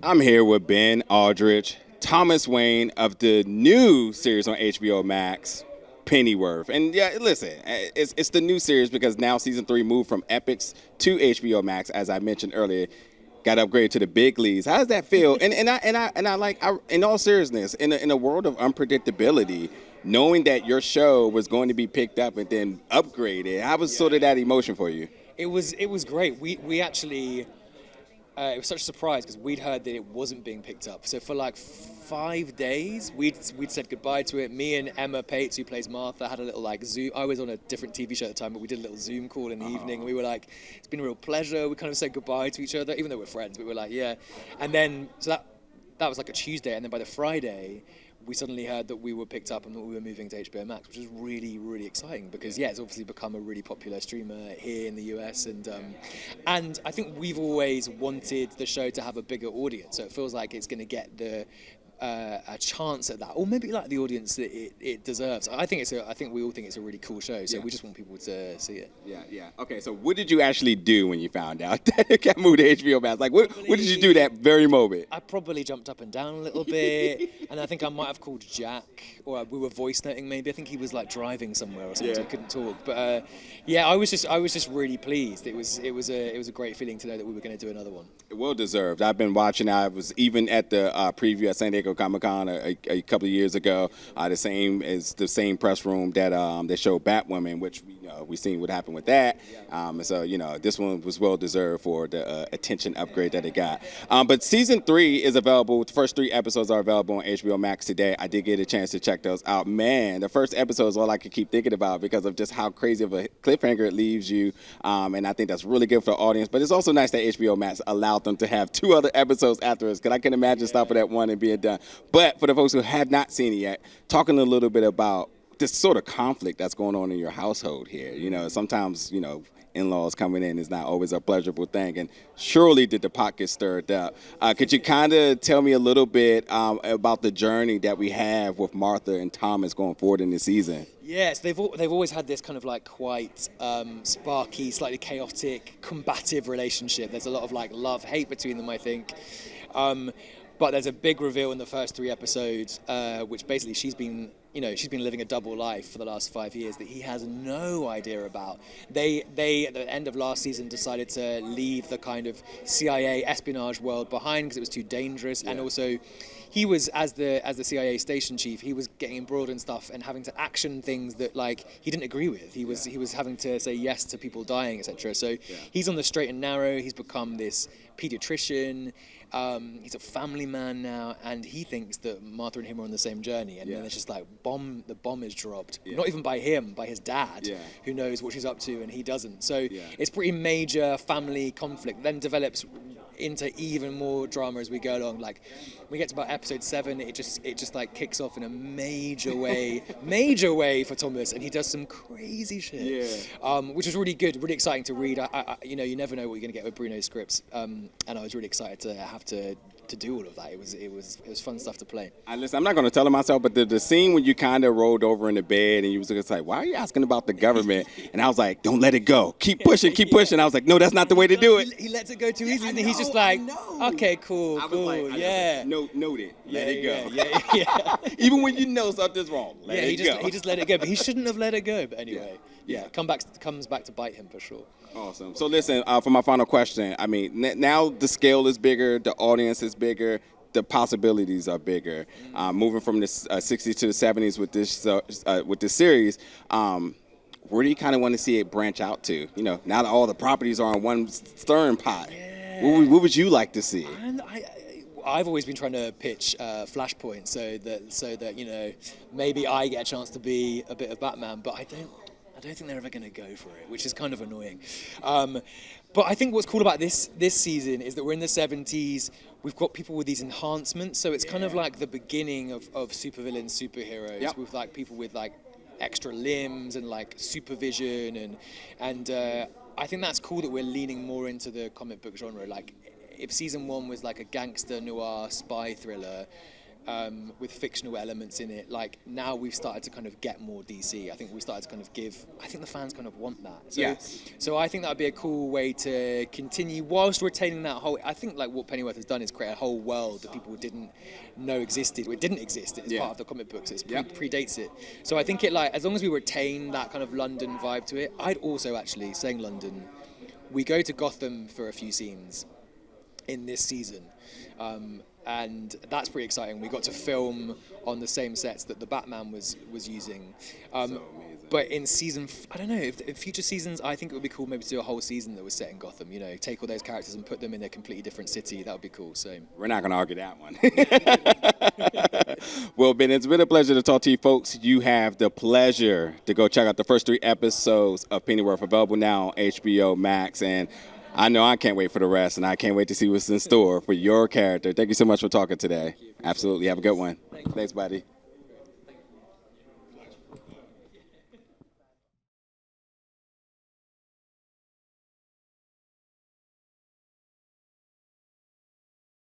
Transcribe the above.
I'm here with Ben Aldridge, Thomas Wayne of the new series on HBO Max, Pennyworth. And yeah, listen, it's the new series because now season 3 moved from Epics to HBO Max, as I mentioned earlier. Got upgraded to the big leagues. How does that feel? In all seriousness, in a world of unpredictability, knowing that your show was going to be picked up and then upgraded, how was sort of that emotion for you? It was great. We actually it was such a surprise because we'd heard that it wasn't being picked up. So for like 5 days, we'd said goodbye to it. Me and Emma Paetz, who plays Martha, had a little like Zoom. I was on a different TV show at the time, but we did a little Zoom call in the evening. And we were like, it's been a real pleasure. We kind of said goodbye to each other, even though we're friends. But we were like, yeah. And then so that was like a Tuesday, and then by the Friday, we suddenly heard that we were picked up and that we were moving to HBO Max, which is really, really exciting because, it's obviously become a really popular streamer here in the US. And I think we've always wanted the show to have a bigger audience. So it feels like it's going to get a chance at that, or maybe like the audience that it deserves. I think we all think it's a really cool show, so we just want people to see it. Yeah. Okay, so what did you actually do when you found out that it got moved to HBO Max? Like, what did you do that very moment? I probably jumped up and down a little bit, and I think I might have called Jack, or we were voice noting maybe. I think he was like driving somewhere or something, so he couldn't talk. But I was just really pleased. It was a great feeling to know that we were going to do another one. Well deserved. I've been watching. I was even at the preview at San Diego Comic-Con a couple of years ago. The same press room that they showed Batwoman, which we seen what happened with that. And so this one was well deserved for the attention upgrade that it got. But season 3 is available. The first 3 episodes are available on HBO Max today. I did get a chance to check those out. Man, the first episode is all I could keep thinking about because of just how crazy of a cliffhanger it leaves you. And I think that's really good for the audience. But it's also nice that HBO Max allowed them to have 2 other episodes afterwards, because I can imagine stopping at 1 and being done. But for the folks who have not seen it yet, talking a little bit about this sort of conflict that's going on in your household here. Sometimes, in-laws coming in is not always a pleasurable thing, and surely did the pot get stirred up. Could you kind of tell me a little bit about the journey that we have with Martha and Thomas going forward in this season? Yes, they've always had this kind of like quite sparky, slightly chaotic, combative relationship. There's a lot of like love-hate between them, I think. But there's a big reveal in the first 3 episodes, which basically she's been living a double life for the last 5 years that he has no idea about. They at the end of last season decided to leave the kind of CIA espionage world behind because it was too dangerous, and also he was as the CIA station chief, he was getting embroiled in stuff and having to action things that like he didn't agree with. He was having to say yes to people dying, etc. So he's on the straight and narrow. He's become this pediatrician. He's a family man now, and he thinks that Martha and him are on the same journey. And then it's just like the bomb is dropped. Not even by him, by his dad, who knows what she's up to, and he doesn't. So it's pretty major family conflict. Then develops into even more drama as we go along. Like when we get to about episode 7, it just like kicks off in a major way for Thomas, and he does some crazy shit, which is really good, really exciting to read. You never know what you're going to get with Bruno's scripts, and I was really excited to have to do all of that. It was fun stuff to play. Listen, I'm not going to tell it myself, but the scene when you kind of rolled over in the bed and you was just like, why are you asking about the government? And I was like, don't let it go. Keep pushing. I was like, no, that's not the way to do it. He lets it go too easy, and he's just like, okay, cool, Noted. Let it go. Yeah. Even when you know something's wrong, let it go. He just let it go, but he shouldn't have let it go. But anyway, comes back to bite him for sure. Awesome. So listen, for my final question, I mean, now the scale is bigger, the audience is bigger, the possibilities are bigger. Moving from the 60s to the 70s with this series, where do you kind of want to see it branch out to? now that all the properties are on one stirring pot, what would you like to see? I've always been trying to pitch Flashpoint so that maybe I get a chance to be a bit of Batman, but I don't think they're ever going to go for it, which is kind of annoying. But I think what's cool about this season is that we're in the 70s. We've got people with these enhancements, so it's kind of like the beginning of supervillains, superheroes, with like people with like extra limbs and like supervision, and I think that's cool that we're leaning more into the comic book genre. Like if season 1 was like a gangster noir spy thriller, with fictional elements in it. Like now we've started to kind of get more DC. I think we started to kind of give. I think the fans kind of want that. So, Yes. So I think that would be a cool way to continue whilst retaining that whole. I think like what Pennyworth has done is create a whole world that people didn't know existed. Or it didn't exist. It's part of the comic books. It predates it. So I think it like as long as we retain that kind of London vibe to it. I'd also actually saying London. We go to Gotham for a few scenes in this season. And that's pretty exciting. We got to film on the same sets that the Batman was using. So amazing. But in season, I don't know, if in future seasons, I think it would be cool maybe to do a whole season that was set in Gotham. You know, take all those characters and put them in a completely different city. That would be cool. So we're not going to argue that one. Well, Ben, it's been a pleasure to talk to you folks. You have the pleasure to go check out the first 3 episodes of Pennyworth, available now on HBO Max. And I know I can't wait for the rest, and I can't wait to see what's in store for your character. Thank you so much for talking today. Absolutely. Have a good one. Thanks, buddy.